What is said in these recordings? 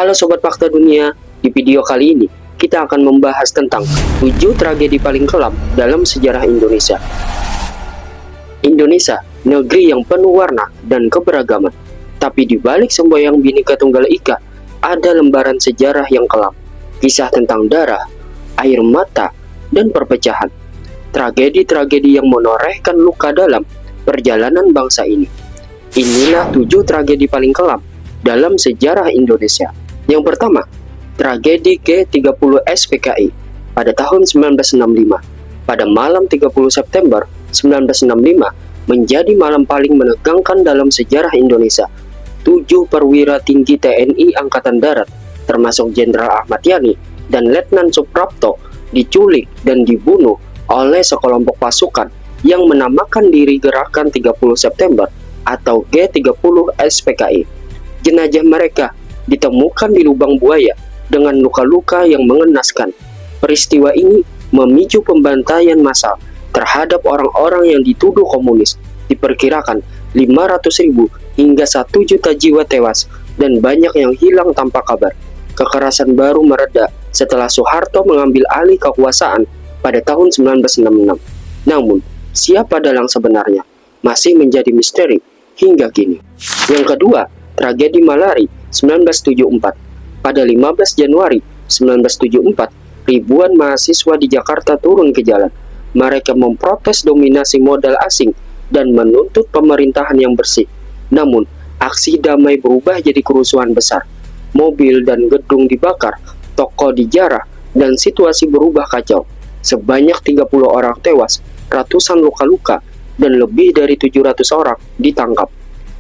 Halo Sobat Fakta Dunia, di video kali ini kita akan membahas tentang 7 tragedi paling kelam dalam sejarah Indonesia. Indonesia, negeri yang penuh warna dan keberagaman. Tapi di balik semboyan Bhinneka Tunggal Ika, ada lembaran sejarah yang kelam. Kisah tentang darah, air mata, dan perpecahan. Tragedi-tragedi yang menorehkan luka dalam perjalanan bangsa ini. Inilah 7 tragedi paling kelam dalam sejarah Indonesia. Yang pertama, tragedi G30 SPKI pada tahun 1965. Pada malam 30 September 1965 menjadi malam paling menegangkan dalam sejarah Indonesia. 7 perwira tinggi TNI Angkatan Darat, termasuk Jenderal Ahmad Yani dan Letnan Suprapto, diculik dan dibunuh oleh sekelompok pasukan yang menamakan diri Gerakan 30 September atau G30 SPKI. Jenazah mereka ditemukan di lubang buaya dengan luka-luka yang mengenaskan. Peristiwa ini memicu pembantaian massal terhadap orang-orang yang dituduh komunis. Diperkirakan 500.000 hingga 1 juta jiwa tewas dan banyak yang hilang tanpa kabar. Kekerasan baru mereda setelah Soeharto mengambil alih kekuasaan pada tahun 1966. Namun, siapa dalang sebenarnya masih menjadi misteri hingga kini. Yang kedua, tragedi Malari 1974. Pada 15 Januari 1974, ribuan mahasiswa di Jakarta turun ke jalan. Mereka memprotes dominasi modal asing dan menuntut pemerintahan yang bersih. Namun, aksi damai berubah jadi kerusuhan besar. Mobil dan gedung dibakar, toko dijarah, dan situasi berubah kacau. Sebanyak 30 orang tewas, ratusan luka-luka, dan lebih dari 700 orang ditangkap.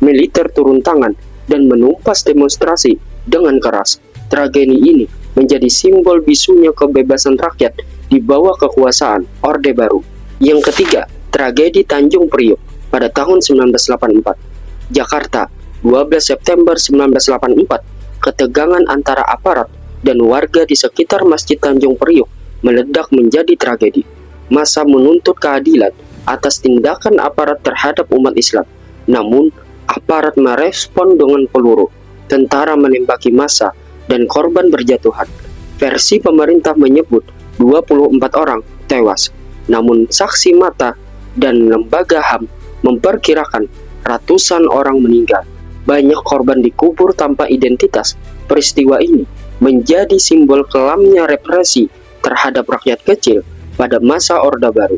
Militer turun tangan dan menumpas demonstrasi dengan keras. Tragedi ini menjadi simbol bisunya kebebasan rakyat di bawah kekuasaan Orde Baru. Yang ketiga, tragedi Tanjung Priok pada tahun 1984. Jakarta, 12 September 1984. Ketegangan antara aparat dan warga di sekitar Masjid Tanjung Priok meledak menjadi tragedi. Massa menuntut keadilan atas tindakan aparat terhadap umat Islam. Namun, aparat merespon dengan peluru. Tentara menembaki massa dan korban berjatuhan. Versi pemerintah menyebut 24 orang tewas. Namun saksi mata dan lembaga HAM memperkirakan ratusan orang meninggal. Banyak korban dikubur tanpa identitas. Peristiwa ini menjadi simbol kelamnya represi terhadap rakyat kecil pada masa Orde Baru.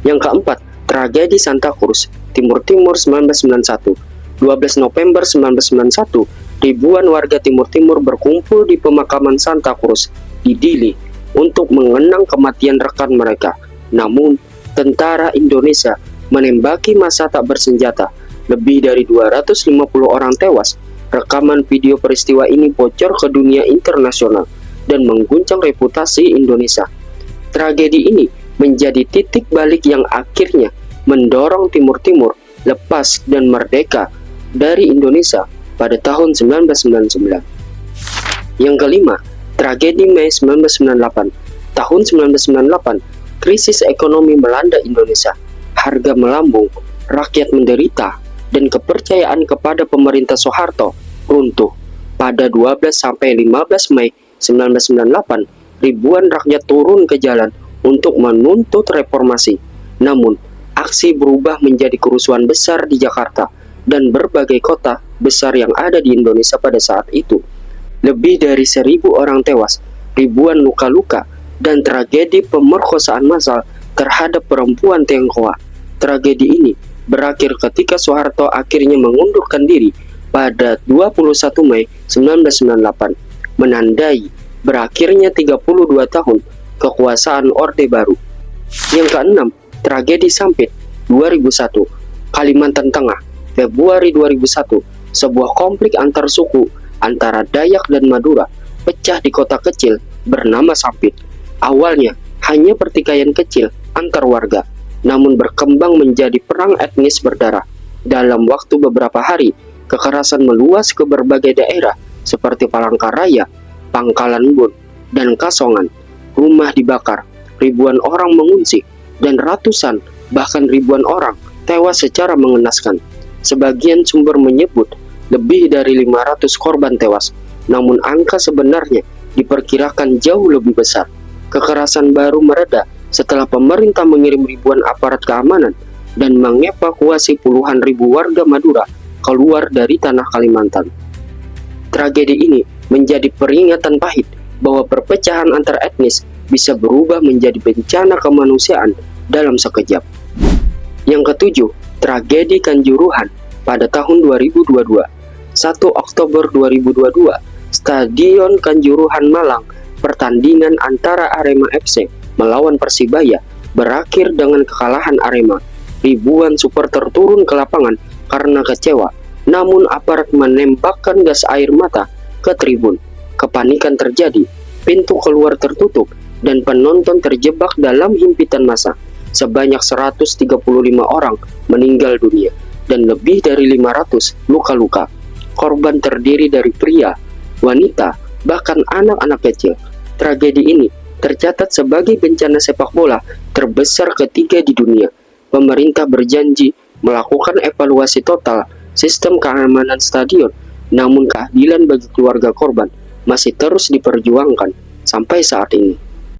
Yang keempat, tragedi Santa Cruz, Timur Timur 1991. 12 November 1991, ribuan warga Timur Timur berkumpul di pemakaman Santa Cruz di Dili untuk mengenang kematian rekan mereka. Namun, tentara Indonesia menembaki massa tak bersenjata. Lebih dari 250 orang tewas. Rekaman video peristiwa ini bocor ke dunia internasional dan mengguncang reputasi Indonesia. Tragedi ini menjadi titik balik yang akhirnya mendorong Timur Timur lepas dan merdeka dari Indonesia pada tahun 1999. Yang kelima, tragedi Mei 1998. Tahun 1998, krisis ekonomi melanda Indonesia. Harga melambung, rakyat menderita, dan kepercayaan kepada pemerintah Soeharto runtuh. Pada 12-15 Mei 1998, ribuan rakyat turun ke jalan untuk menuntut reformasi. Namun, aksi berubah menjadi kerusuhan besar di Jakarta dan berbagai kota besar yang ada di Indonesia pada saat itu. Lebih dari 1.000 orang tewas, ribuan luka-luka, dan tragedi pemerkosaan massal terhadap perempuan Tionghoa. Tragedi ini berakhir ketika Soeharto akhirnya mengundurkan diri pada 21 Mei 1998, menandai berakhirnya 32 tahun kekuasaan Orde Baru. Yang keenam, tragedi Sampit 2001, Kalimantan Tengah, Februari 2001, sebuah konflik antar suku antara Dayak dan Madura pecah di kota kecil bernama Sampit. Awalnya hanya pertikaian kecil antar warga, namun berkembang menjadi perang etnis berdarah. Dalam waktu beberapa hari, kekerasan meluas ke berbagai daerah seperti Palangkaraya, Pangkalan Bun, dan Kasongan. Rumah dibakar, ribuan orang mengungsi, dan ratusan bahkan ribuan orang tewas secara mengenaskan. Sebagian sumber menyebut lebih dari 500 korban tewas. namun angka sebenarnya diperkirakan jauh lebih besar. Kekerasan baru mereda setelah pemerintah mengirim ribuan aparat keamanan dan mengevakuasi puluhan ribu warga Madura keluar dari tanah Kalimantan. Tragedi ini menjadi peringatan pahit bahwa perpecahan antar etnis bisa berubah menjadi bencana kemanusiaan dalam sekejap. Yang ketujuh, tragedi Kanjuruhan pada tahun 2022. 1 Oktober 2022, Stadion Kanjuruhan Malang, pertandingan antara Arema FC melawan Persibaya berakhir dengan kekalahan Arema. Ribuan supporter turun ke lapangan karena kecewa, namun aparat menembakkan gas air mata ke tribun. Kepanikan terjadi, pintu keluar tertutup, dan penonton terjebak dalam himpitan massa. Sebanyak 135 orang meninggal dunia dan lebih dari 500 luka-luka. Korban terdiri dari pria, wanita, bahkan anak-anak kecil. Tragedi ini tercatat sebagai bencana sepak bola terbesar ketiga di dunia. Pemerintah berjanji melakukan evaluasi total sistem keamanan stadion, namun keadilan bagi keluarga korban masih terus diperjuangkan sampai saat ini.